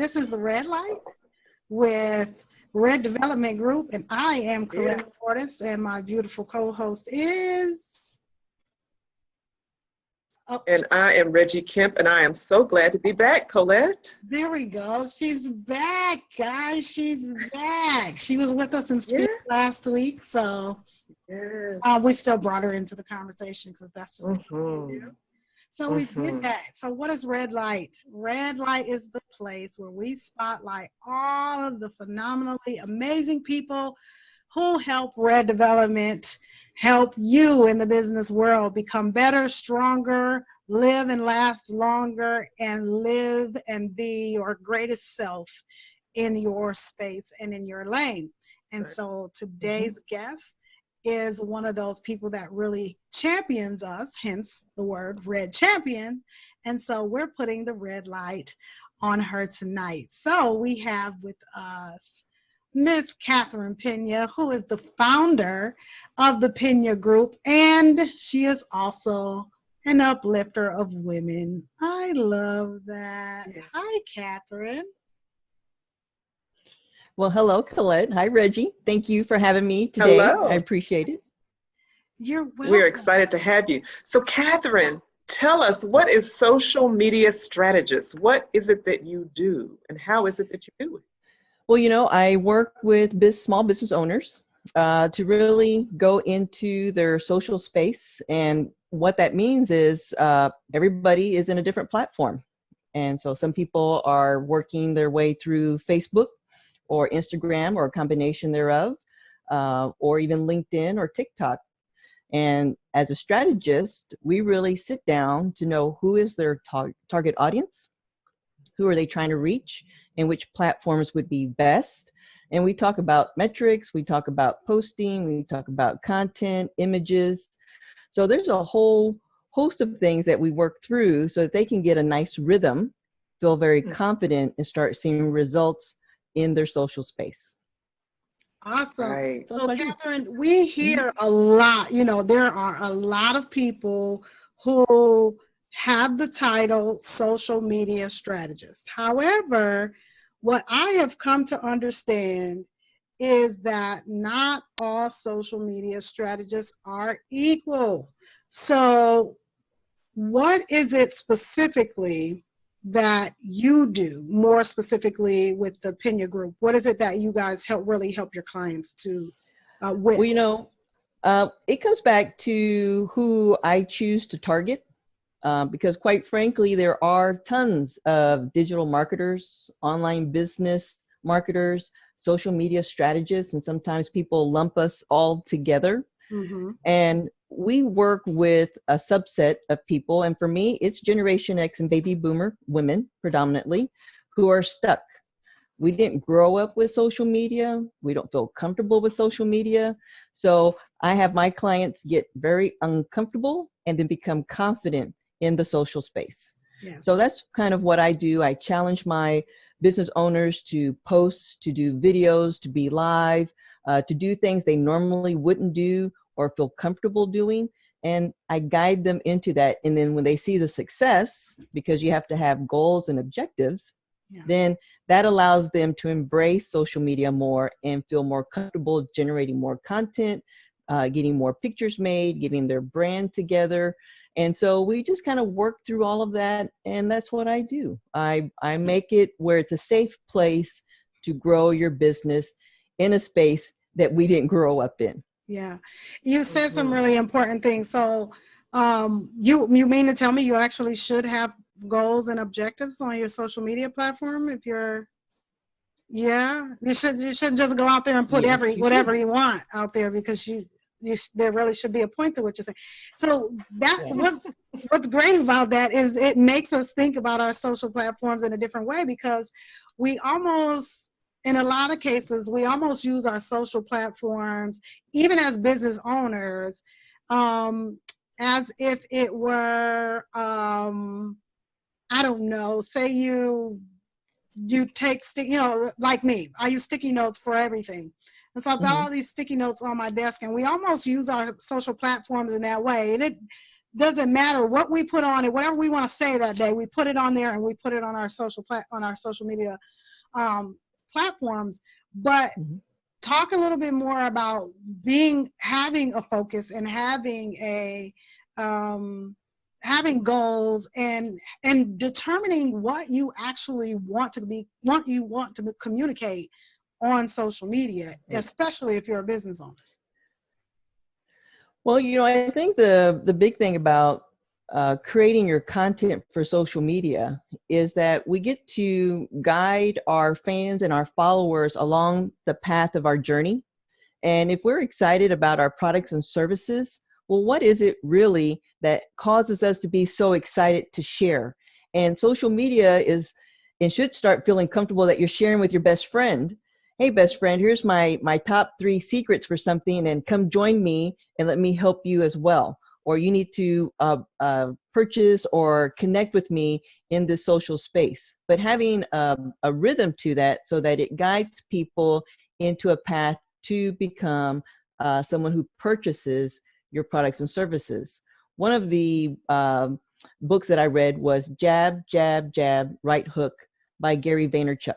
This is the Red Light with Red Development Group, and I am Colette Fortis, and my beautiful co-host is... And I am Reggie Kemp, and I am so glad to be back, Colette. There we go. She's back, guys. She's back. She was with us in Speak last week, so we still brought her into the conversation because that's just what we do. So we did that. So what is Red Light? Red Light is the place where we spotlight all of the phenomenally amazing people who help Red Development help you in the business world become better, stronger, live and last longer, and live and be your greatest self in your space and in your lane. And so today's guest is one of those people that really champions us, hence the word Red Champion. And so we're putting the red light on her tonight. So we have with us Miss Catherine Peña, who is the founder of the Peña Group, and she is also an uplifter of women. I love that. Hi, Catherine. Well, hello, Colette. Hi, Reggie. Thank you for having me today. Hello. I appreciate it. You're welcome. We're excited to have you. So, Catherine, tell us, what is social media strategist? What is it that you do, and how is it that you do it? Well, you know, I work with small business owners to really go into their social space. And what that means is everybody is in a different platform. And so some people are working their way through Facebook or Instagram or a combination thereof, or even LinkedIn or TikTok. And as a strategist, we really sit down to know who is their target audience, who are they trying to reach, and which platforms would be best. And we talk about metrics, we talk about posting, we talk about content, images. So there's a whole host of things that we work through so that they can get a nice rhythm, feel very confident, and start seeing results in their social space. Awesome. Right. So, Catherine, we hear a lot, you know, there are a lot of people who have the title social media strategist. However, what I have come to understand is that not all social media strategists are equal. So what is it specifically that you do, more specifically with the Peña Group? What is it that you guys really help your clients to with? Well, you know, it comes back to who I choose to target. Because quite frankly, there are tons of digital marketers, online business marketers, social media strategists, and sometimes people lump us all together. And we work with a subset of people. And for me, it's Generation X and baby boomer women predominantly who are stuck. We didn't grow up with social media. We don't feel comfortable with social media. So I have my clients get very uncomfortable and then become confident in the social space. So that's kind of what I do. I challenge my business owners to post, to do videos, to be live, to do things they normally wouldn't do or feel comfortable doing. And I guide them into that. And then when they see the success, because you have to have goals and objectives, then that allows them to embrace social media more and feel more comfortable generating more content, getting more pictures made, getting their brand together. And so we just kind of work through all of that. And that's what I do. I make it where it's a safe place to grow your business in a space that we didn't grow up in. Yeah. You said some really important things. So you mean to tell me you actually should have goals and objectives on your social media platform? If you're, you should just go out there and put whatever you want out there, because there really should be a point to what you're saying. So what's great about that is it makes us think about our social platforms in a different way, because we almost, in a lot of cases, we almost use our social platforms, even as business owners, as if it were, I don't know, say you take, like me, I use sticky notes for everything. And so I've got all these sticky notes on my desk, and we almost use our social platforms in that way. And doesn't matter what we put on it, whatever we want to say that day, we put it on there and we put it on our social media platforms. But talk a little bit more about having a focus and having having goals and determining what you actually want to communicate on social media, especially if you're a business owner. Well, I think the big thing about creating your content for social media is that we get to guide our fans and our followers along the path of our journey. And if we're excited about our products and services, well, what is it really that causes us to be so excited to share? And social media is and should start feeling comfortable that you're sharing with your best friend. Hey, best friend, here's my top 3 secrets for something, and come join me and let me help you as well. Or you need to purchase or connect with me in this social space. But having a rhythm to that so that it guides people into a path to become someone who purchases your products and services. One of the books that I read was Jab, Jab, Jab, Right Hook by Gary Vaynerchuk.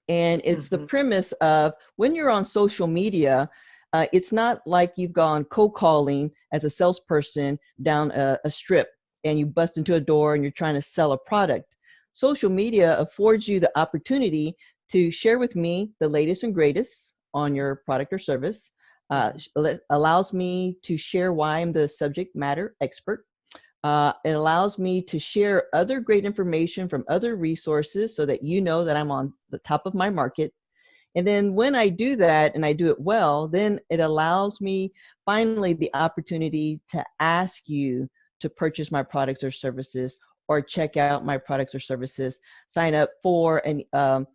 And it's the premise of when you're on social media, it's not like you've gone cold calling as a salesperson down a strip and you bust into a door and you're trying to sell a product. Social media affords you the opportunity to share with me the latest and greatest on your product or service. Allows me to share why I'm the subject matter expert. It allows me to share other great information from other resources so that you know that I'm on the top of my market. And then when I do that and I do it well, then it allows me finally the opportunity to ask you to purchase my products or services, or check out my products or services, sign up for a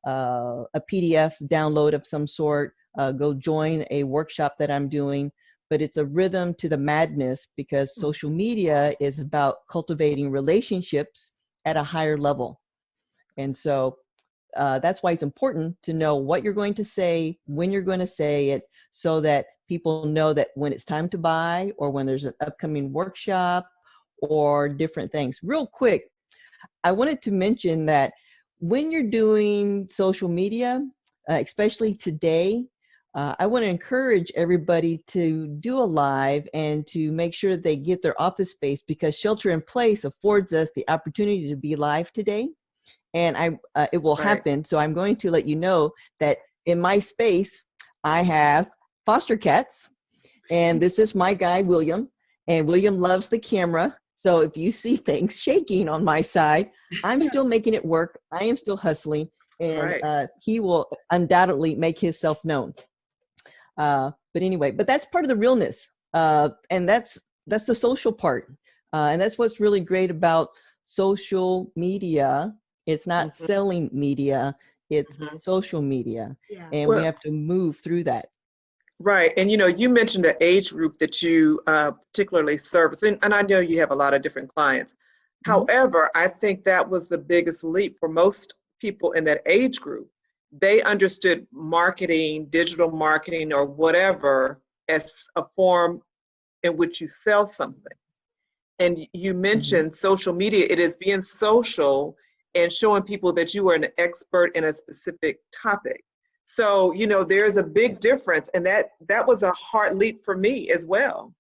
PDF download of some sort, go join a workshop that I'm doing. But it's a rhythm to the madness because social media is about cultivating relationships at a higher level. And so that's why it's important to know what you're going to say, when you're going to say it, so that people know that when it's time to buy or when there's an upcoming workshop or different things. Real quick, I wanted to mention that when you're doing social media, especially today, I want to encourage everybody to do a live and to make sure that they get their office space, because shelter in place affords us the opportunity to be live today. And it will happen. So I'm going to let you know that in my space, I have foster cats. And this is my guy, William. And William loves the camera. So if you see things shaking on my side, I'm still making it work. I am still hustling. And he will undoubtedly make himself known. But anyway, but that's part of the realness. And that's the social part. And that's what's really great about social media. It's not selling media, it's social media. Yeah. And we have to move through that. Right. And, you mentioned the age group that you particularly service. And I know you have a lot of different clients. However, I think that was the biggest leap for most people in that age group. They understood marketing, digital marketing, or whatever as a form in which you sell something. And you mentioned social media. It is being social and showing people that you are an expert in a specific topic. So, there's a big difference. And that was a hard leap for me as well,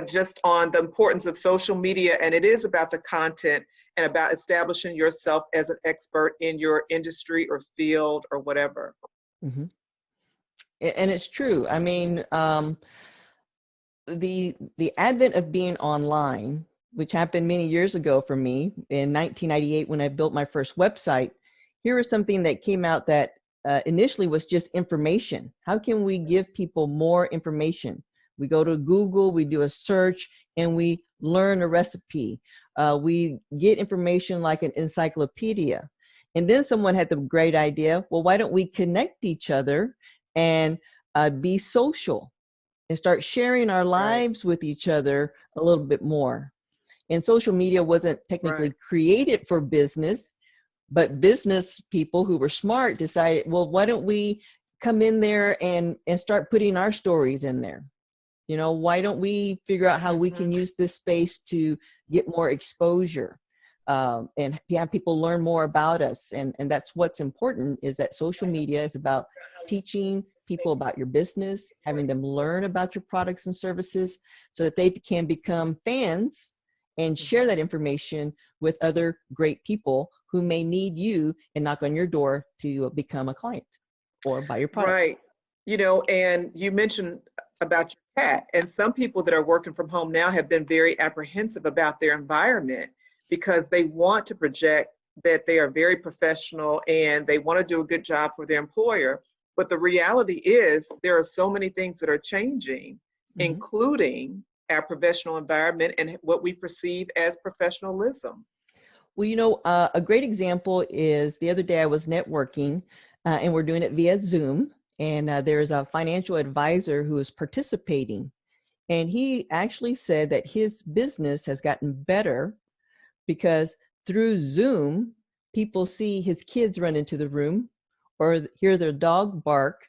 just on the importance of social media. And it is about the content and about establishing yourself as an expert in your industry or field or whatever. And it's true. I mean, the advent of being online, which happened many years ago for me in 1998 when I built my first website, here is something that came out that initially was just information. How can we give people more information? We go to Google, we do a search, and we learn a recipe. We get information like an encyclopedia. And then someone had the great idea, well, why don't we connect each other and be social and start sharing our lives with each other a little bit more? And social media wasn't technically created for business, but business people who were smart decided, well, why don't we come in there and start putting our stories in there? You know, why don't we figure out how we can use this space to get more exposure and have people learn more about us? And that's what's important, is that social media is about teaching people about your business, having them learn about your products and services so that they can become fans and share that information with other great people who may need you and knock on your door to become a client or buy your product. Right. You know, and you mentioned about your cat, and some people that are working from home now have been very apprehensive about their environment because they want to project that they are very professional and they want to do a good job for their employer. But the reality is there are so many things that are changing, including our professional environment and what we perceive as professionalism. Well, you know, a great example is the other day I was networking and we're doing it via Zoom. And there's a financial advisor who is participating. And he actually said that his business has gotten better because through Zoom, people see his kids run into the room or hear their dog bark,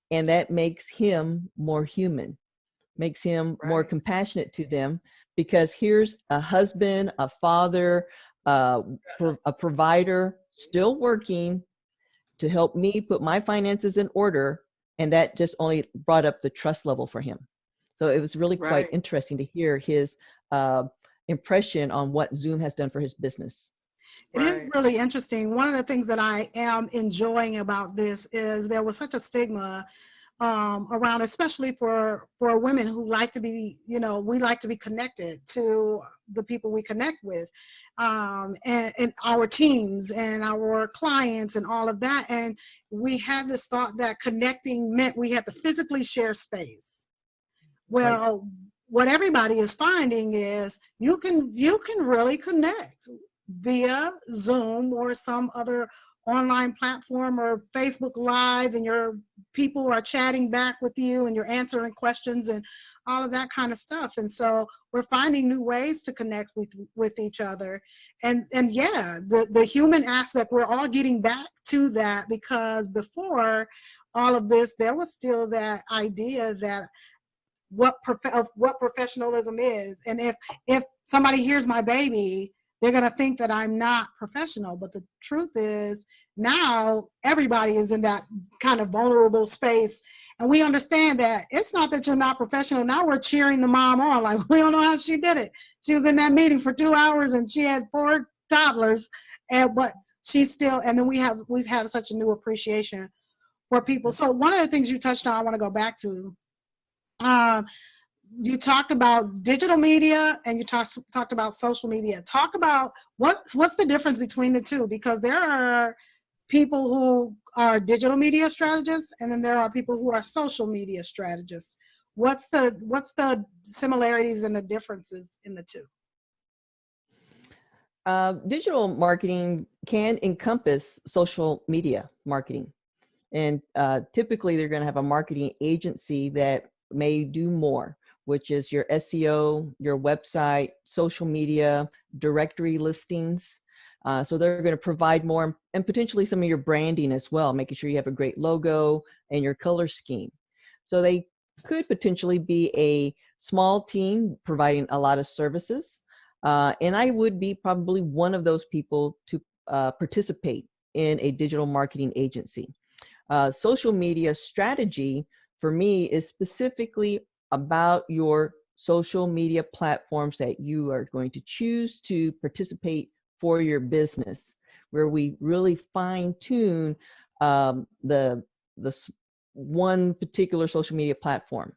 and that makes him more human, makes him more compassionate to them, because here's a husband, a father, a provider still working to help me put my finances in order. And that just only brought up the trust level for him. So it was really quite interesting to hear his impression on what Zoom has done for his business. It is really interesting. One of the things that I am enjoying about this is there was such a stigma around, especially for women who like to be, you know, we like to be connected to the people we connect with, and our teams and our clients and all of that. And we had this thought that connecting meant we had to physically share space. Well, what everybody is finding is you can really connect via Zoom or some other online platform or Facebook Live, and your people are chatting back with you and you're answering questions and all of that kind of stuff. And so we're finding new ways to connect with each other. And yeah, the human aspect, we're all getting back to that, because before all of this, there was still that idea that what professionalism is. And if somebody hears my baby, they're going to think that I'm not professional. But the truth is, now everybody is in that kind of vulnerable space. And we understand that it's not that you're not professional. Now we're cheering the mom on. Like, we don't know how she did it. She was in that meeting for 2 hours and she had 4 toddlers. But she's still, and then we have such a new appreciation for people. So one of the things you touched on, I want to go back to, you talked about digital media and you talked about social media. Talk about what's the difference between the two, because there are people who are digital media strategists and then there are people who are social media strategists. What's the similarities and the differences in the two? Digital marketing can encompass social media marketing. And typically they're going to have a marketing agency that may do more, which is your SEO, your website, social media, directory listings. So they're going to provide more, and potentially some of your branding as well, making sure you have a great logo and your color scheme. So they could potentially be a small team providing a lot of services. And I would be probably one of those people to participate in a digital marketing agency. Social media strategy for me is specifically about your social media platforms that you are going to choose to participate for your business, where we really fine tune the one particular social media platform.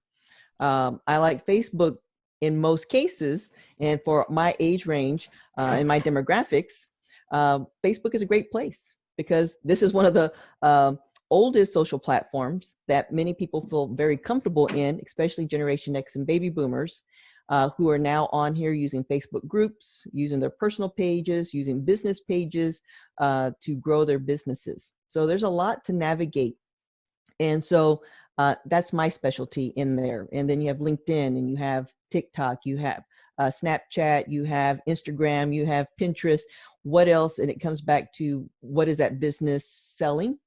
I like Facebook in most cases, and for my age range and my demographics, Facebook is a great place because this is one of the oldest social platforms that many people feel very comfortable in, especially Generation X and baby boomers, who are now on here using Facebook groups, using their personal pages, using business pages to grow their businesses. So there's a lot to navigate. And so that's my specialty in there. And then you have LinkedIn, and you have TikTok, you have Snapchat, you have Instagram, you have Pinterest. What else? And it comes back to, what is that business selling?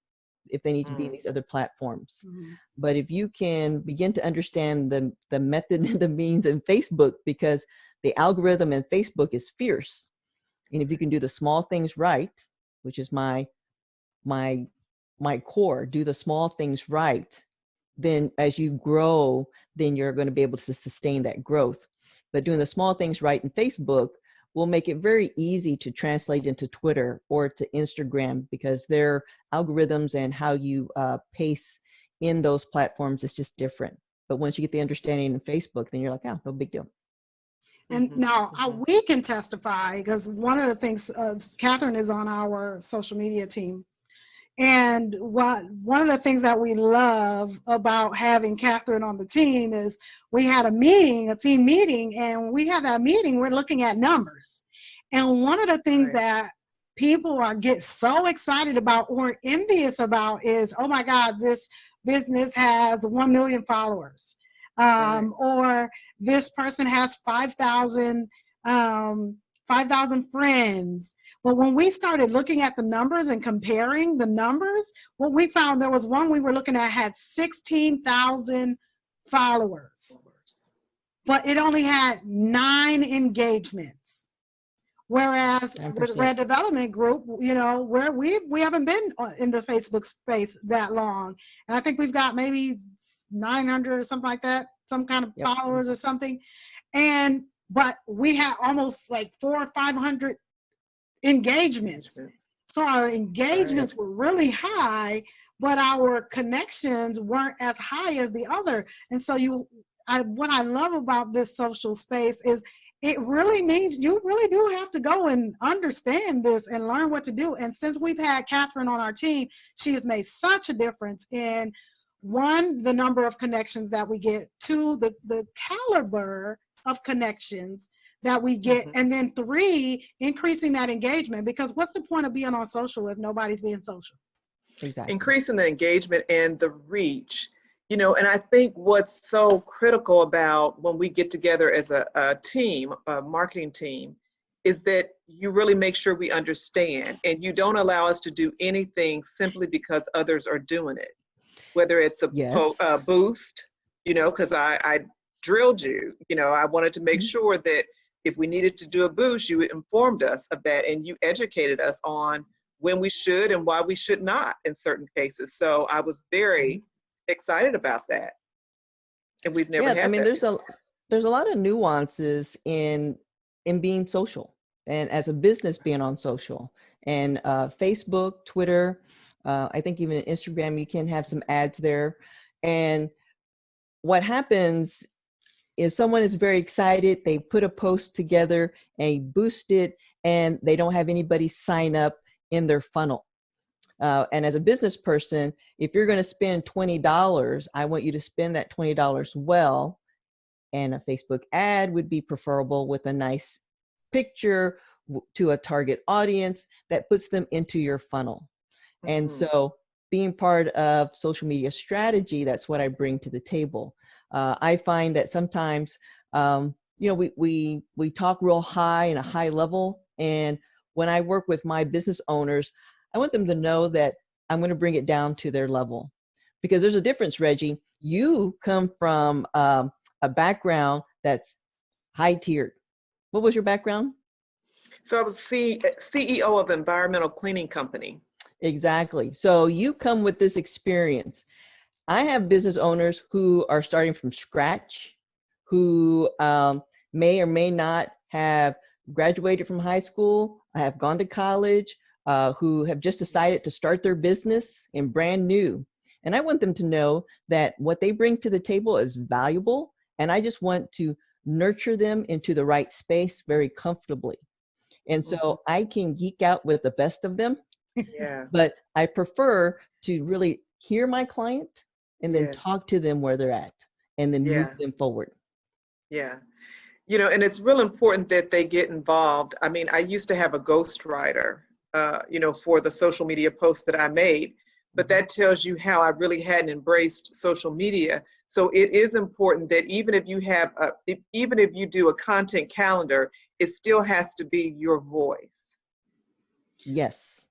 if they need to be in these other platforms. Mhm. But if you can begin to understand the method and the means in Facebook, because the algorithm in Facebook is fierce. And if you can do the small things right, which is my core, do the small things right, then as you grow, then you're going to be able to sustain that growth. But doing the small things right in Facebook will make it very easy to translate into Twitter or to Instagram, because their algorithms and how you pace in those platforms is just different. But once you get the understanding in Facebook, then you're like, oh, no big deal. And now we can testify, because one of the things, Catherine is on our social media team. And one of the things that we love about having Catherine on the team is we had a team meeting, and when we had that meeting, we're looking at numbers. And one of the things that people get so excited about or envious about is, oh my God, this business has 1 million followers. Or this person has 5,000 friends. But when we started looking at the numbers and comparing the numbers, what we found, there was one we were looking at had 16,000 followers, but it only had 9 engagements. Whereas 10%. With Red Development Group, you know, where we haven't been in the Facebook space that long, and I think we've got maybe 900 or something like that, some kind of followers or something, but we had almost like 400 or 500 engagements. So our engagements were really high, but our connections weren't as high as the other. And so what I love about this social space is it really means you really do have to go and understand this and learn what to do. And since we've had Catherine on our team, she has made such a difference in, 1, the number of connections that we get, 2, the caliber of connections that we get, and then 3, increasing that engagement, because what's the point of being on social if nobody's being social? Exactly. Increasing the engagement and the reach, you know, and I think what's so critical about when we get together as a team, a marketing team, is that you really make sure we understand, and you don't allow us to do anything simply because others are doing it, whether it's a boost, you know, because I drilled you, you know, I wanted to make sure that if we needed to do a boost, you informed us of that, and you educated us on when we should and why we should not in certain cases. So I was very excited about that. And we've never had that. I mean, there's a lot of nuances in being social, and as a business being on social, and Facebook, Twitter, I think even Instagram, you can have some ads there. And what happens is someone is very excited, they put a post together and boost it, and they don't have anybody sign up in their funnel. And as a business person, if you're going to spend $20, I want you to spend that $20 well. And a Facebook ad would be preferable, with a nice picture to a target audience that puts them into your funnel. And so being part of social media strategy, that's what I bring to the table. I find that sometimes, you know, we talk real high and a high level. And when I work with my business owners, I want them to know that I'm going to bring it down to their level, because there's a difference, Reggie. You come from a background that's high tiered. What was your background? So I was CEO of an environmental cleaning company. Exactly. So you come with this experience. I have business owners who are starting from scratch, who may or may not have graduated from high school, have gone to college, who have just decided to start their business and brand new. And I want them to know that what they bring to the table is valuable. And I just want to nurture them into the right space very comfortably. And so I can geek out with the best of them. Yeah. But I prefer to really hear my client and then talk to them where they're at, and then move them forward. Yeah. You know, and it's real important that they get involved. I mean, I used to have a ghostwriter, you know, for the social media posts that I made, but that tells you how I really hadn't embraced social media. So it is important that even if you have, even if you do a content calendar, it still has to be your voice. Yes.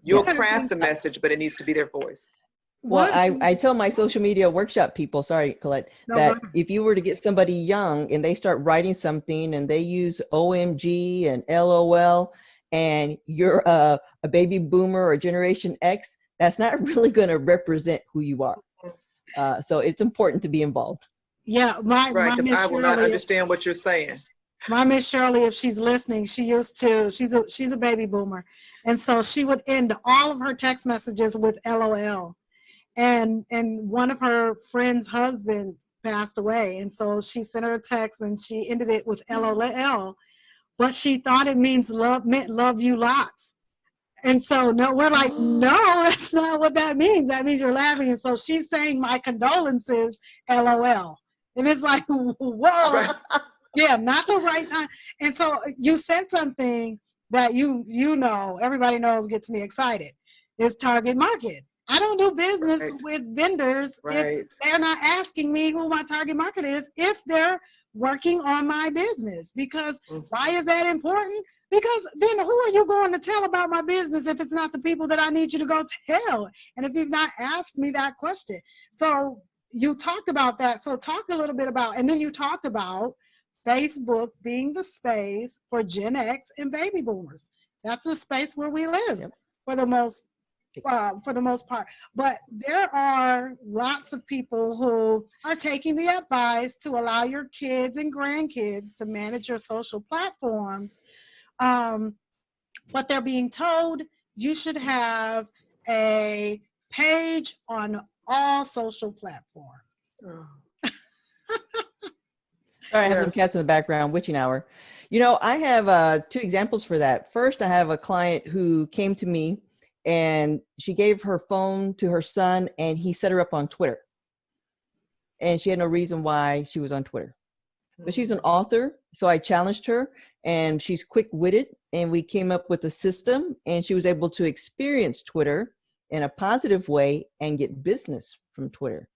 You'll craft the message, but it needs to be their voice. Well, I tell my social media workshop people, sorry, Colette, that if you were to get somebody young and they start writing something and they use OMG and LOL, and you're a baby boomer or Generation X, that's not really going to represent who you are. So it's important to be involved. Yeah, right, because I will not understand what you're saying. My Miss Shirley, if she's listening, she's a baby boomer. And so she would end all of her text messages with LOL. And one of her friend's husbands passed away. And so she sent her a text and she ended it with LOL. But she thought it meant love you lots. And so no, we're like, no, that's not what that means. That means you're laughing. And so she's saying my condolences, LOL. And it's like, whoa. Right. Yeah, not the right time. And so you said something that you know, everybody knows gets me excited. It's target market. I don't do business with vendors if they're not asking me who my target market is, if they're working on my business. Because why is that important? Because then who are you going to tell about my business if it's not the people that I need you to go tell? And if you've not asked me that question. So you talked about that. So talk a little bit about, and then you talked about Facebook being the space for Gen X and baby boomers. That's a space where we live for the most part. But there are lots of people who are taking the advice to allow your kids and grandkids to manage your social platforms. But they're being told you should have a page on all social platforms. Sorry, I have some cats in the background, witching hour. You know, I have 2 examples for that. First, I have a client who came to me and she gave her phone to her son and he set her up on Twitter. And she had no reason why she was on Twitter. But she's an author, so I challenged her and she's quick-witted and we came up with a system and she was able to experience Twitter in a positive way and get business from Twitter.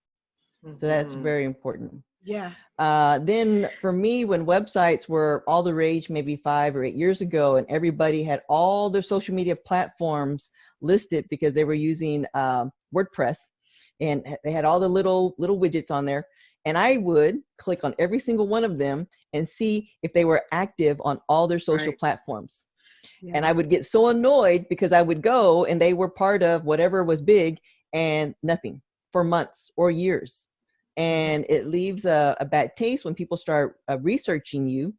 So that's very important. Yeah. Then for me, when websites were all the rage, maybe 5 or 8 years ago, and everybody had all their social media platforms listed because they were using WordPress, and they had all the little widgets on there. And I would click on every single one of them and see if they were active on all their social platforms. Yeah. And I would get so annoyed because I would go and they were part of whatever was big and nothing for months or years. And it leaves a bad taste when people start researching you.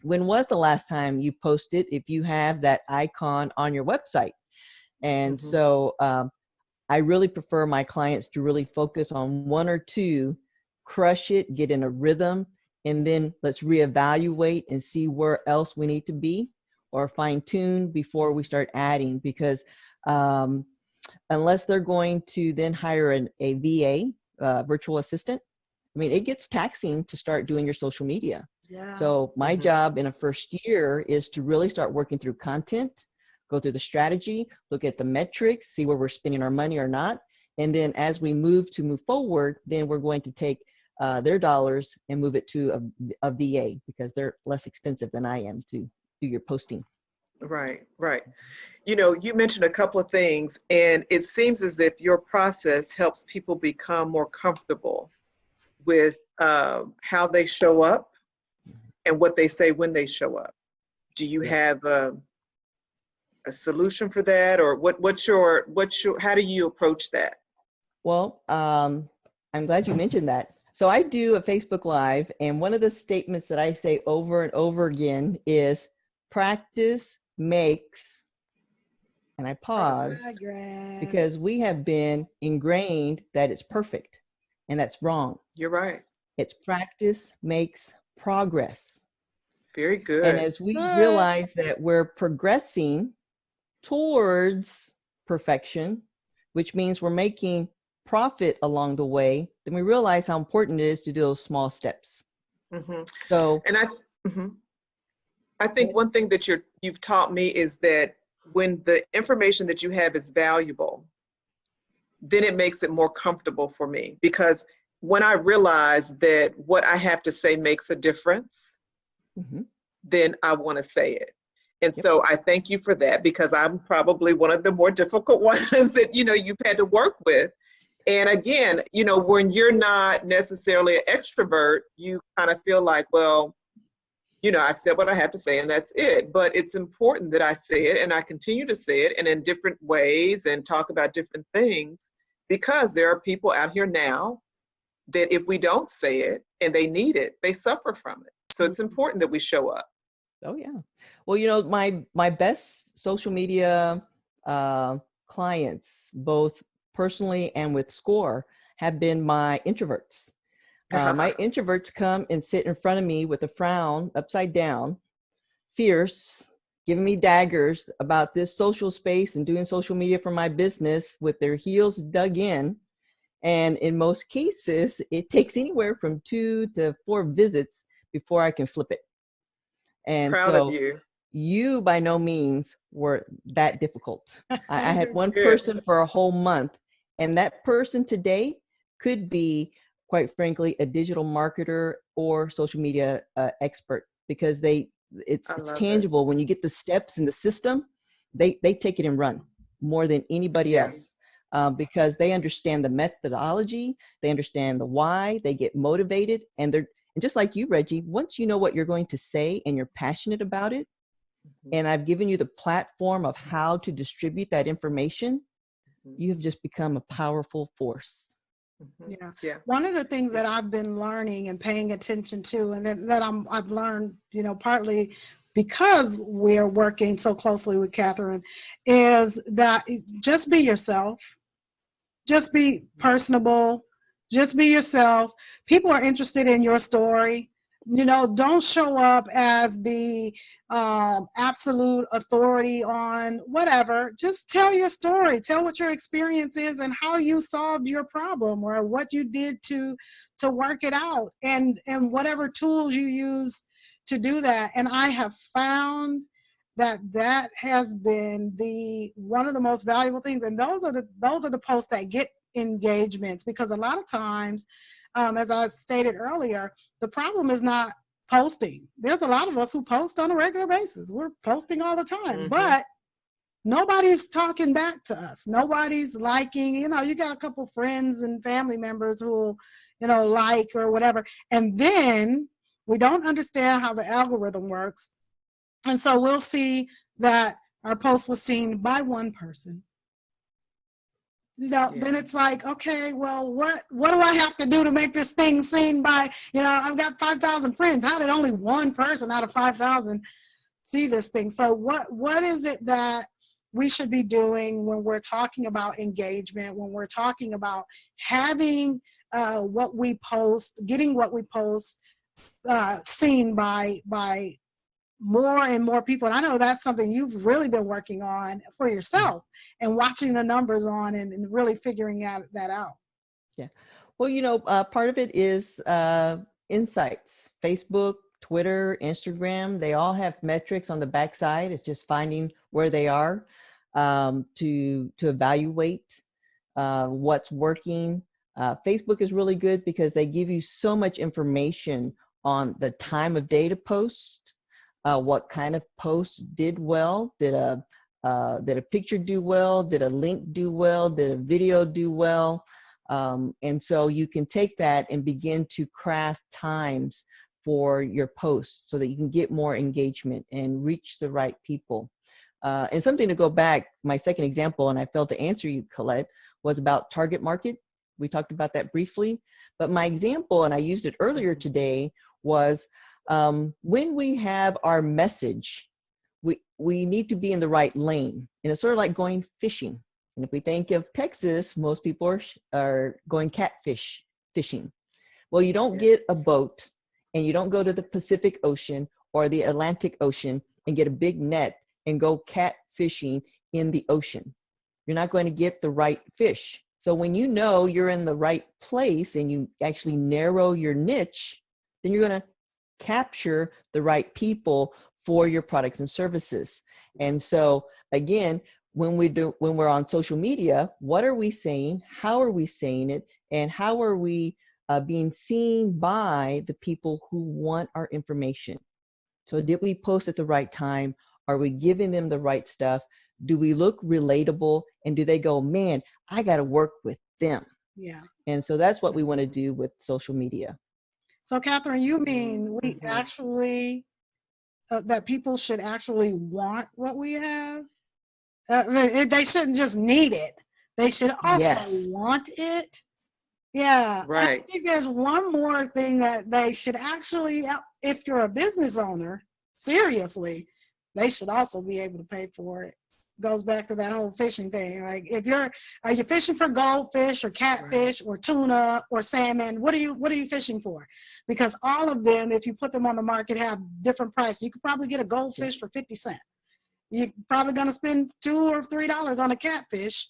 When was the last time you posted if you have that icon on your website? And so I really prefer my clients to really focus on 1 or 2, crush it, get in a rhythm, and then let's reevaluate and see where else we need to be or fine tune before we start adding. Because unless they're going to then hire a VA, virtual assistant, I mean, it gets taxing to start doing your social media. Yeah. So my job in a first year is to really start working through content, go through the strategy, look at the metrics, see where we're spending our money or not. And then as we move forward, then we're going to take their dollars and move it to a VA because they're less expensive than I am to do your posting. Right. You know, you mentioned a couple of things, and it seems as if your process helps people become more comfortable with how they show up and what they say when they show up. Do you have a solution for that, or what's your how do you approach that? Well, I'm glad you mentioned that. So I do a Facebook Live, and one of the statements that I say over and over again is practice makes, and I pause because we have been ingrained that it's perfect, and that's wrong. You're right. It's practice makes progress. Very good. And as we realize that we're progressing towards perfection, which means we're making profit along the way, then we realize how important it is to do those small steps. So, and I think one thing that you've taught me is that when the information that you have is valuable, then it makes it more comfortable for me, because when I realize that what I have to say makes a difference, then I want to say it. And so I thank you for that, because I'm probably one of the more difficult ones that, you've had to work with. And again, when you're not necessarily an extrovert, you kind of feel like, well, I've said what I have to say and that's it. But it's important that I say it, and I continue to say it, and in different ways, and talk about different things, because there are people out here now that if we don't say it and they need it, they suffer from it. So it's important that we show up. Oh yeah. Well, my best social media clients, both personally and with SCORE, have been my introverts. My introverts come and sit in front of me with a frown, upside down, fierce, giving me daggers about this social space and doing social media for my business with their heels dug in. And in most cases, it takes anywhere from 2 to 4 visits before I can flip it. And Proud so of you. You by no means were that difficult. I had one Good. person for a whole month, and that person today could be, quite frankly, a digital marketer or social media expert, because it's tangible. When you get the steps in the system, they take it and run more than anybody else, because they understand the methodology, they understand the why, they get motivated, and just like you, Reggie, once you know what you're going to say and you're passionate about it, and I've given you the platform of how to distribute that information, you have just become a powerful force. Yeah. One of the things that I've been learning and paying attention to, and that I've learned, partly because we're working so closely with Catherine, is that just be yourself, just be personable, just be yourself. People are interested in your story. Don't show up as the absolute authority on whatever. Just tell your story. Tell what your experience is and how you solved your problem, or what you did to work it out, and whatever tools you use to do that. And I have found that has been one of the most valuable things. And those are the posts that get engagements, because a lot of times, as I stated earlier, the problem is not posting. There's a lot of us who post on a regular basis. We're posting all the time, but nobody's talking back to us. Nobody's liking. You got a couple friends and family members who will, like or whatever. And then we don't understand how the algorithm works. And so we'll see that our post was seen by one person. Then it's like, okay, well, what do I have to do to make this thing seen by, I've got 5,000 friends. How did only one person out of 5,000 see this thing? So what is it that we should be doing when we're talking about engagement, when we're talking about having what we post, getting what we post seen by more and more people? And I know that's something you've really been working on for yourself, and watching the numbers on and really figuring that out. Yeah. Well, part of it is insights. Facebook, Twitter, Instagram, they all have metrics on the backside. It's just finding where they are to evaluate what's working. Facebook is really good because they give you so much information on the time of day to post. What kind of post did well? Did a picture do well? Did a link do well? Did a video do well? And so you can take that and begin to craft times for your posts so that you can get more engagement and reach the right people. And something to go back, my second example, and I failed to answer you, Colette, was about target market. We talked about that briefly, but my example, and I used it earlier today, was when we have our message, we need to be in the right lane. And it's sort of like going fishing. And if we think of Texas, most people are going catfish fishing. Well, you don't get a boat and you don't go to the Pacific Ocean or the Atlantic Ocean and get a big net and go catfishing in the ocean. You're not going to get the right fish. So when you know you're in the right place and you actually narrow your niche, then you're going to capture the right people for your products and services. And so again, when we're on social media, what are we saying? How are we saying it? And how are we being seen by the people who want our information? So did we post at the right time? Are we giving them the right stuff? Do we look relatable? And do they go, man, I got to work with them? Yeah. And so that's what we want to do with social media. So Catherine, you mean we actually, that people should actually want what we have? They shouldn't just need it. They should also want it. Yeah. Right. I think there's one more thing that they should actually, if you're a business owner, seriously, they should also be able to pay for it. Goes back to that whole fishing thing. Like, are you fishing for goldfish or catfish or tuna or salmon? What are you fishing for? Because all of them, if you put them on the market, have different prices. You could probably get a goldfish for 50 cents. You're probably going to spend $2 or $3 on a catfish.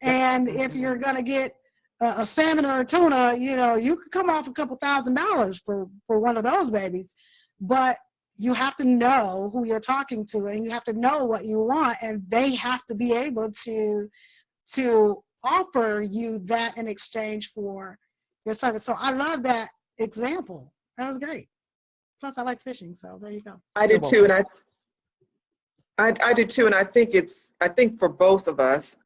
And if you're going to get a salmon or a tuna, you could come off a couple $1,000s for one of those babies. But you have to know who you're talking to, and you have to know what you want, and they have to be able to offer you that in exchange for your service. So I love that example. That was great. Plus, I like fishing, so there you go. I did too, and I did too, and I think for both of us,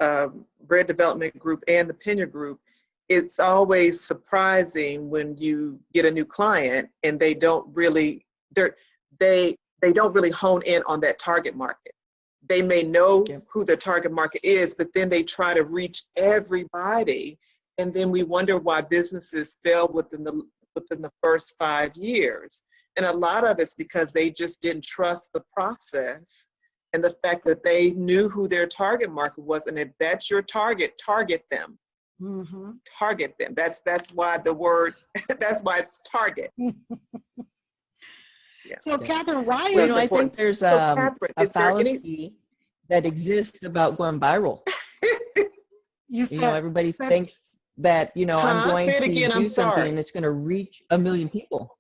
Red Development Group and the Peña Group, it's always surprising when you get a new client and they don't really hone in on that target market. They may know who their target market is, but then they try to reach everybody, and then we wonder why businesses fail within the first 5 years. And a lot of it's because they just didn't trust the process and the fact that they knew who their target market was, and if that's your target, target them. Mm-hmm. Target them. That's why the word. That's why it's target. Yeah. So, Catherine, why is I think there's a fallacy that exists about going viral. Everybody thinks that I'm going to do something and it's going to reach 1 million people.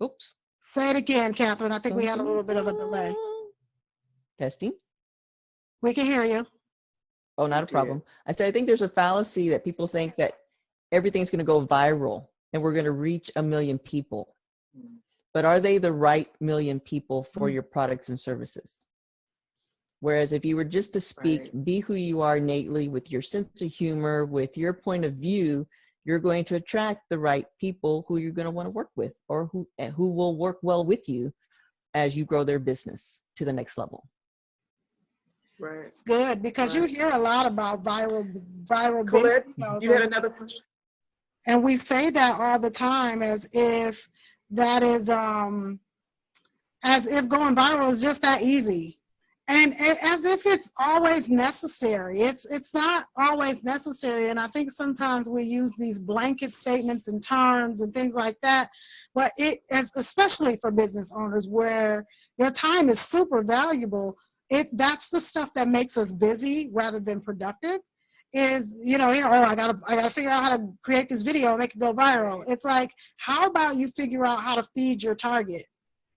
Oops. Say it again, Catherine. I think we had a little bit of a delay. Testing. We can hear you. Oh, not a problem. I said, I think there's a fallacy that people think that everything's going to go viral and we're going to reach 1 million people. But are they the right 1 million people for your products and services? Whereas if you were just to speak, be who you are innately with your sense of humor, with your point of view, you're going to attract the right people who you're going to want to work with, or who will work well with you as you grow their business to the next level. Right. It's good because you hear a lot about viral Colette, you had another question? And we say that all the time as if that is as if going viral is just that easy. And as if it's always necessary. It's not always necessary. And I think sometimes we use these blanket statements and terms and things like that. But it is especially for business owners where your time is super valuable. That's the stuff that makes us busy rather than productive. Is I gotta figure out how to create this video and make it go viral. It's like, how about you figure out how to feed your target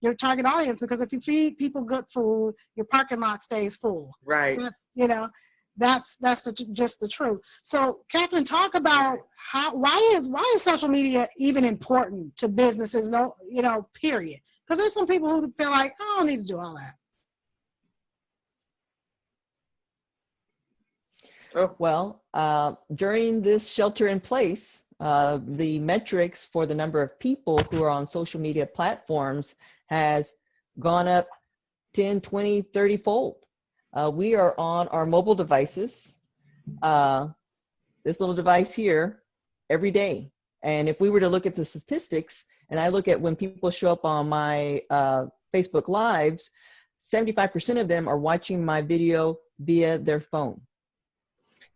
audience? Because if you feed people good food, your parking lot stays full. Right. That's just the truth. So, Catherine, talk about why is social media even important to businesses? Period. Because there's some people who feel like, I don't need to do all that. Well, during this shelter in place, the metrics for the number of people who are on social media platforms has gone up 10, 20, 30 fold. We are on our mobile devices, this little device here, every day. And if we were to look at the statistics, and I look at when people show up on my Facebook Lives, 75% of them are watching my video via their phone.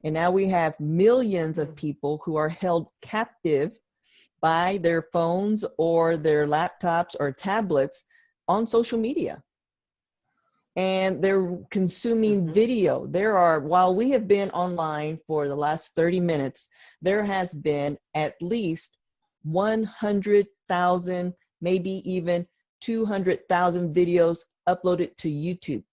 And now we have millions of people who are held captive by their phones or their laptops or tablets on social media. And they're consuming video. While we have been online for the last 30 minutes, there has been at least 100,000, maybe even 200,000 videos uploaded to YouTube.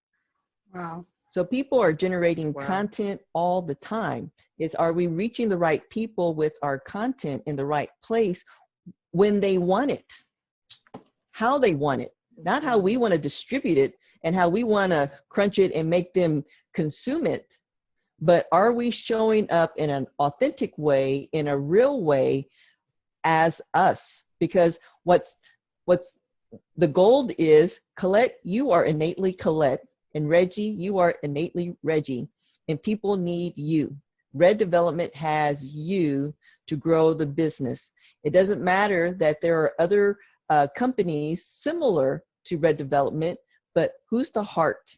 Wow. So people are generating content all the time. Are we reaching the right people with our content in the right place when they want it? How they want it, not how we want to distribute it. and how we want to crunch it and make them consume it. But are we showing up in an authentic way, in a real way as us? Because what's the gold is, Colette, you are innately Colette, and Reggie, you are innately Reggie, and people need you. Red Development has you to grow the business. It doesn't matter that there are other companies similar to Red Development, but who's the heart?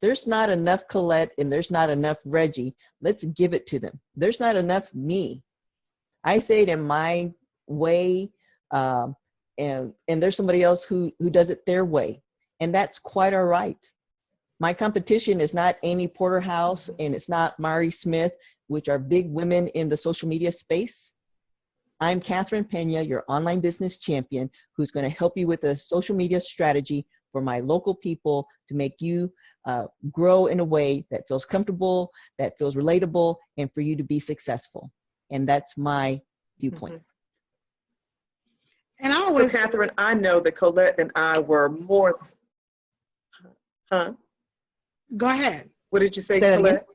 There's not enough Colette and there's not enough Reggie. Let's give it to them. There's not enough me. I say it in my way, and there's somebody else who does it their way, and that's quite all right. My competition is not Amy Porterhouse and it's not Mari Smith, which are big women in the social media space. I'm Catherine Peña, your online business champion, who's going to help you with a social media strategy for my local people to make you grow in a way that feels comfortable, that feels relatable, and for you to be successful. And that's my viewpoint. And so Catherine, I know that Colette and I were more, Go ahead. What did you say Colette?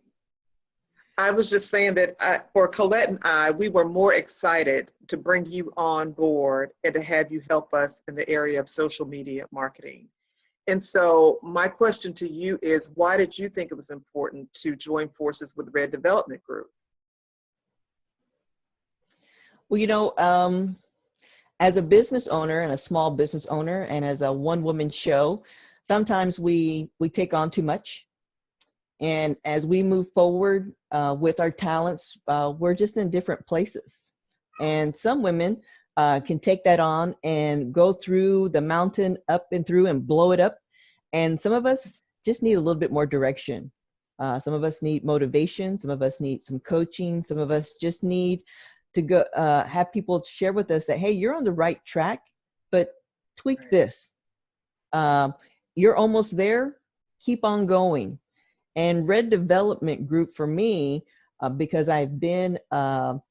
I was just saying that for Colette and I, we were more excited to bring you on board and to have you help us in the area of social media marketing. And so my question to you is, why did you think it was important to join forces with Red Development Group? Well, you know, as a business owner and a small business owner and as a one-woman show, sometimes we take on too much. And as we move forward with our talents, we're just in different places. And some women can take that on and go through the mountain up and through and blow it up. And some of us just need a little bit more direction. Some of us need motivation. Some of us need some coaching. Some of us just need to go have people share with us that, hey, you're on the right track, but tweak this. You're almost there. Keep on going. And Red Development Group for me, because I've been an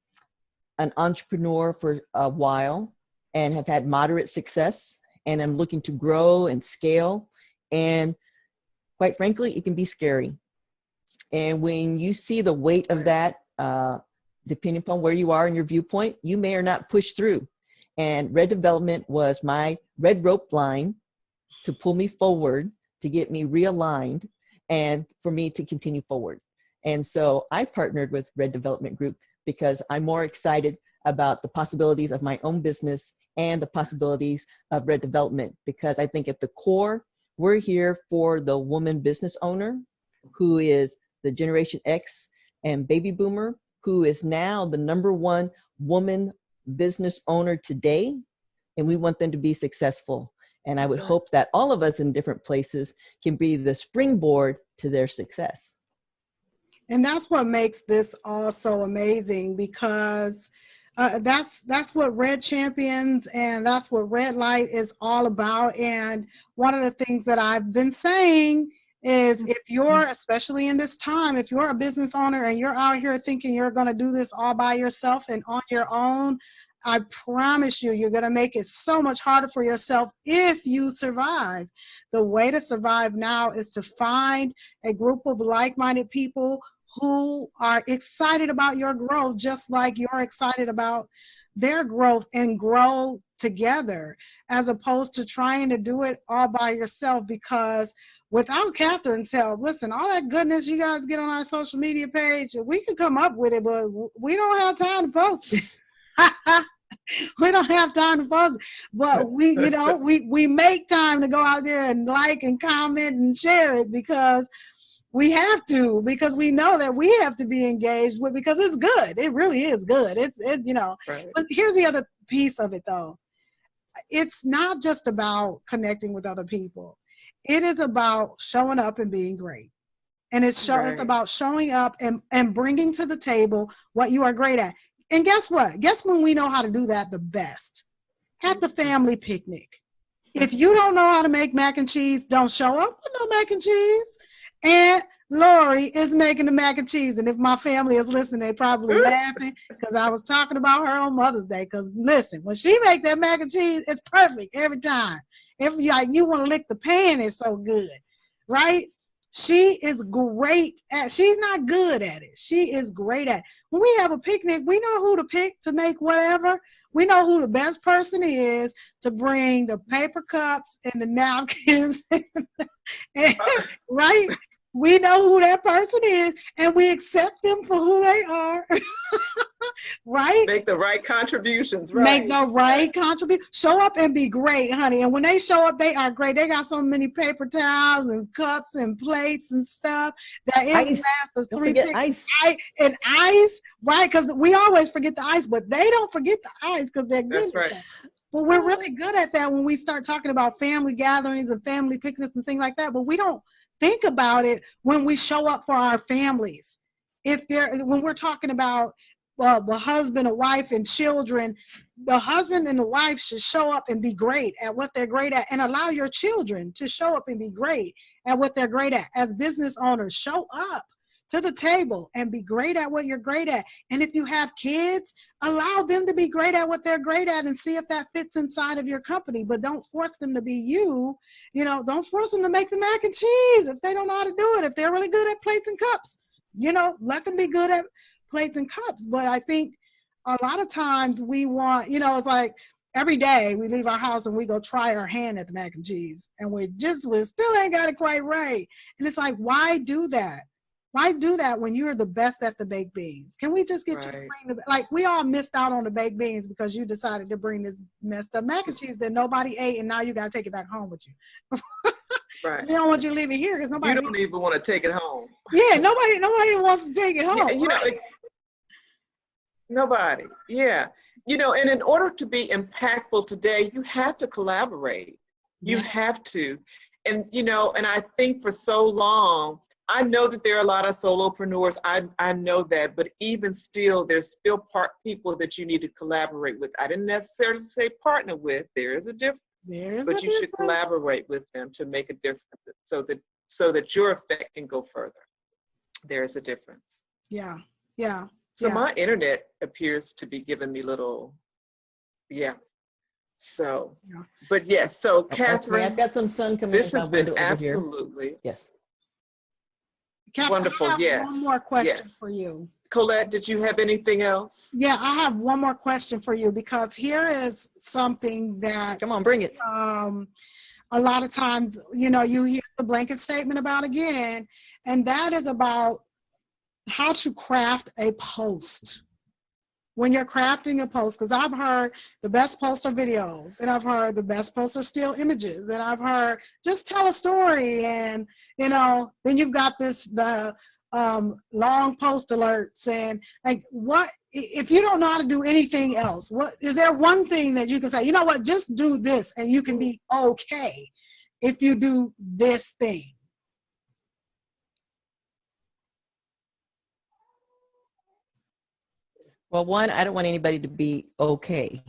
entrepreneur for a while and have had moderate success, and I'm looking to grow and scale. And quite frankly, it can be scary. And when you see the weight of that, depending upon where you are in your viewpoint, you may or not push through. And Red Development was my red rope line to pull me forward, to get me realigned, and for me to continue forward. And so I partnered with Red Development Group because I'm more excited about the possibilities of my own business and the possibilities of Red Development, because I think at the core, we're here for the woman business owner who is the Generation X and baby boomer, who is now the #1 woman business owner today. And we want them to be successful. And I would hope that all of us in different places can be the springboard to their success. And that's what makes this all so amazing, because that's what Red Champions and that's what REDLite is all about. And one of the things that I've been saying is, if you're, especially in this time, if you're a business owner and you're out here thinking you're going to do this all by yourself and on your own, I promise you, you're going to make it so much harder for yourself if you survive. The way to survive now is to find a group of like-minded people who are excited about your growth, just like you're excited about their growth, and grow together, as opposed to trying to do it all by yourself. Because without Catherine's help, listen, all that goodness you guys get on our social media page, we could come up with it, but we don't have time to post it. We don't have time to post it, but we make time to go out there and like and comment and share it, because we have to, because we know that we have to be engaged with, because it's good. It really is good. Right. But here's the other piece of it though. It's not just about connecting with other people. It is about showing up and being great. And it's about showing up and bringing to the table what you are great at. And guess what? Guess when we know how to do that the best? At the family picnic. If you don't know how to make mac and cheese, don't show up with no mac and cheese. Aunt Lori is making the mac and cheese. And if my family is listening, they probably laughing, because I was talking about her on Mother's Day. Because listen, when she make that mac and cheese, it's perfect every time. You want to lick the pan, it's so good. right? She is great at, she's not good at it. She is great at it. When we have a picnic, we know who to pick to make whatever. We know who the best person is to bring the paper cups and the napkins, right? We know who that person is, and we accept them for who they are, right? Make the right contributions, right? Make the right contribution. Show up and be great, honey. And when they show up, they are great. They got so many paper towels and cups and plates and stuff that it lasts us 3 pictures. Ice. And ice, right? Because we always forget the ice, but they don't forget the ice because they're good. That's right. That. But we're really good at that when we start talking about family gatherings and family picnics and things like that. But we don't think about it when we show up for our families. When we're talking about the husband, a wife, and children, the husband and the wife should show up and be great at what they're great at, and allow your children to show up and be great at what they're great at. As business owners, show up to the table and be great at what you're great at. And if you have kids, allow them to be great at what they're great at and see if that fits inside of your company. But don't force them to be you. Don't force them to make the mac and cheese if they don't know how to do it. If they're really good at plates and cups, let them be good at plates and cups. But I think a lot of times we want, it's like every day we leave our house and we go try our hand at the mac and cheese, and we still ain't got it quite right. And it's like, why do that? Why do that when you're the best at the baked beans? Can we just get you to bring we all missed out on the baked beans because you decided to bring this messed up mac and cheese that nobody ate, and now you got to take it back home with you. Right. We don't want you to leave it here because nobody. You don't even want to take it home. Yeah, nobody wants to take it home. Yeah, right? Nobody. Yeah. And in order to be impactful today, you have to collaborate. You have to. And, and I think for so long, I know that there are a lot of solopreneurs. I know that, but even still, there's still people that you need to collaborate with. I didn't necessarily say partner with. There is a difference. But you should collaborate with them to make a difference so that your effect can go further. There is a difference. Yeah. So my internet appears to be giving me little, So, but yes. So Catherine, I've got some sun coming. This has been absolutely yes. Catherine, wonderful. I have one more question for you. Colette, did you have anything else? Yeah, I have one more question for you, because here is something that, come on, bring it. A lot of times, you hear the blanket statement about again, and that is about how to craft a post. When you're crafting a post, because I've heard the best posts are videos, and I've heard the best posts are still images, and I've heard just tell a story, and then you've got the long post alerts, and like, what if you don't know how to do anything else? What is there one thing that you can say, just do this, and you can be okay if you do this thing? Well, one, I don't want anybody to be okay.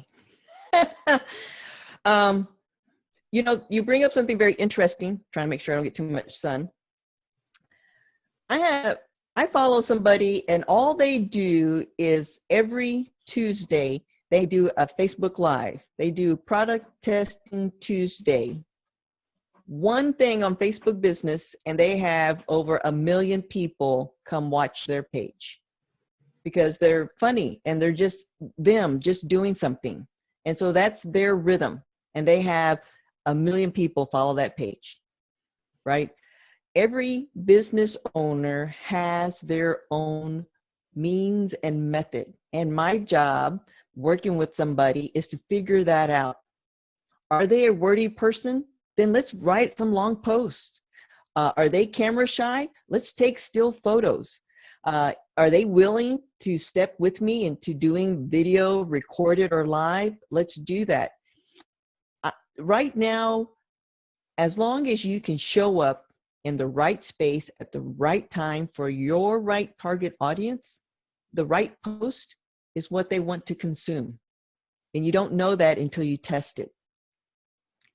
You bring up something very interesting, trying to make sure I don't get too much sun. I follow somebody, and all they do is every Tuesday, they do a Facebook Live. They do Product Testing Tuesday. One thing on Facebook Business, and they have over 1 million people come watch their page, because they're funny and they're just doing something. And so that's their rhythm. And they have 1 million people follow that page, right? Every business owner has their own means and method. And my job working with somebody is to figure that out. Are they a wordy person? Then let's write some long posts. Are they camera shy? Let's take still photos. Are they willing to step with me into doing video, recorded or live? Let's do that. Right now, as long as you can show up in the right space at the right time for your right target audience, the right post is what they want to consume. And you don't know that until you test it.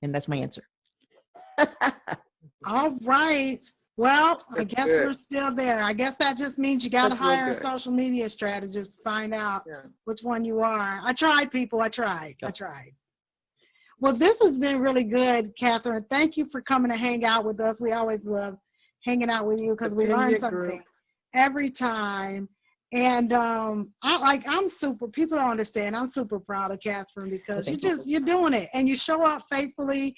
And that's my answer. All right. Well, I That's guess good. we're still there. I guess that just means you got to That's real hire a good. social media strategist to find out which one you are. I tried, people. I tried. Well, this has been really good, Catherine. Thank you for coming to hang out with us. We always love hanging out with you because we learn something every time. And I'm super, people don't understand, I'm super proud of Catherine because you're doing it and you show up faithfully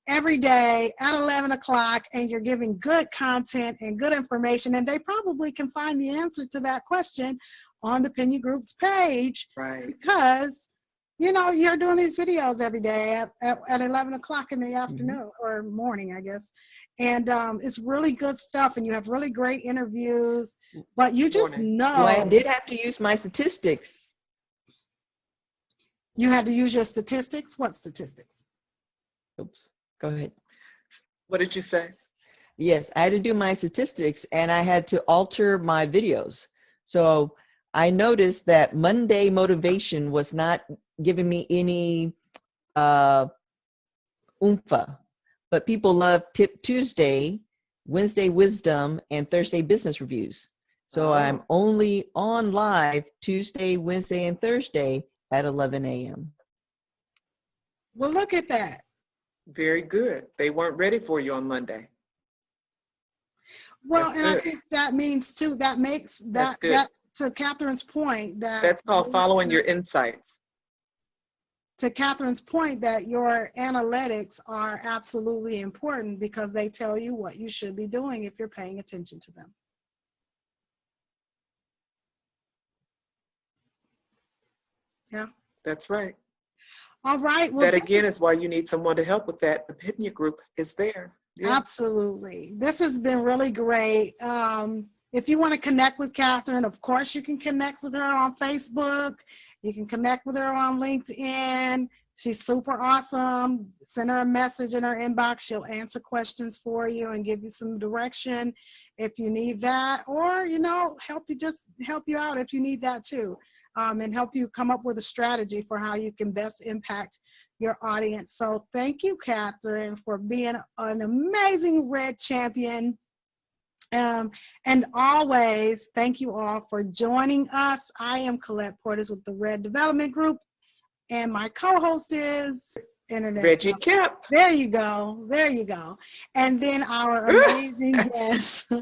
every day at 11 o'clock and you're giving good content and good information, and they probably can find the answer to that question on the Peña Group's page, right? Because you know you're doing these videos every day at 11 o'clock in the afternoon or morning, I guess, and it's really good stuff, and you have really great interviews, but you just know. Well, I did have to use my statistics. You had to use your statistics? What statistics? Oops. Go ahead. What did you say? Yes, I had to do my statistics and I had to alter my videos. So I noticed that Monday motivation was not giving me any oomph, but people love Tip Tuesday, Wednesday wisdom, and Thursday business reviews. So I'm only on live Tuesday, Wednesday, and Thursday at 11 a.m. Well, look at that. Very good. They weren't ready for you on Monday. Well, and I think that means too, that makes that to Catherine's point, that's called following your insights. To Catherine's point, that your analytics are absolutely important because they tell you what you should be doing if you're paying attention to them. Yeah. That's right. All right. Well, that again is why you need someone to help with that. The Peña Group is there. Yeah. Absolutely. This has been really great. If you want to connect with Catherine, of course, you can connect with her on Facebook. You can connect with her on LinkedIn. She's super awesome. Send her a message in her inbox. She'll answer questions for you and give you some direction if you need that, or, you know, help you out if you need that too. And help you come up with a strategy for how you can best impact your audience. So thank you, Catherine, for being an amazing Red champion. And always, thank you all for joining us. I am Colette Portis with the Red Development Group, and my co-host is Reggie Kemp. There you go. There you go. And then our amazing guest,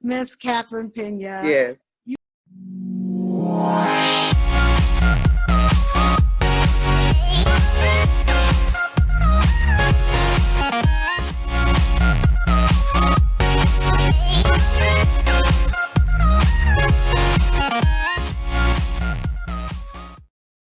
Miss Catherine Peña. Yes.